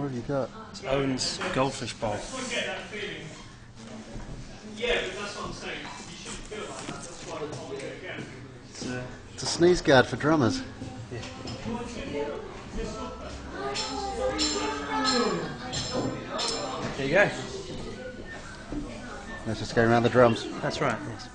What have you got? It's Owen's goldfish bowl. It's a sneeze guard for drummers. There you go. Let's just go around the drums. That's right, yes.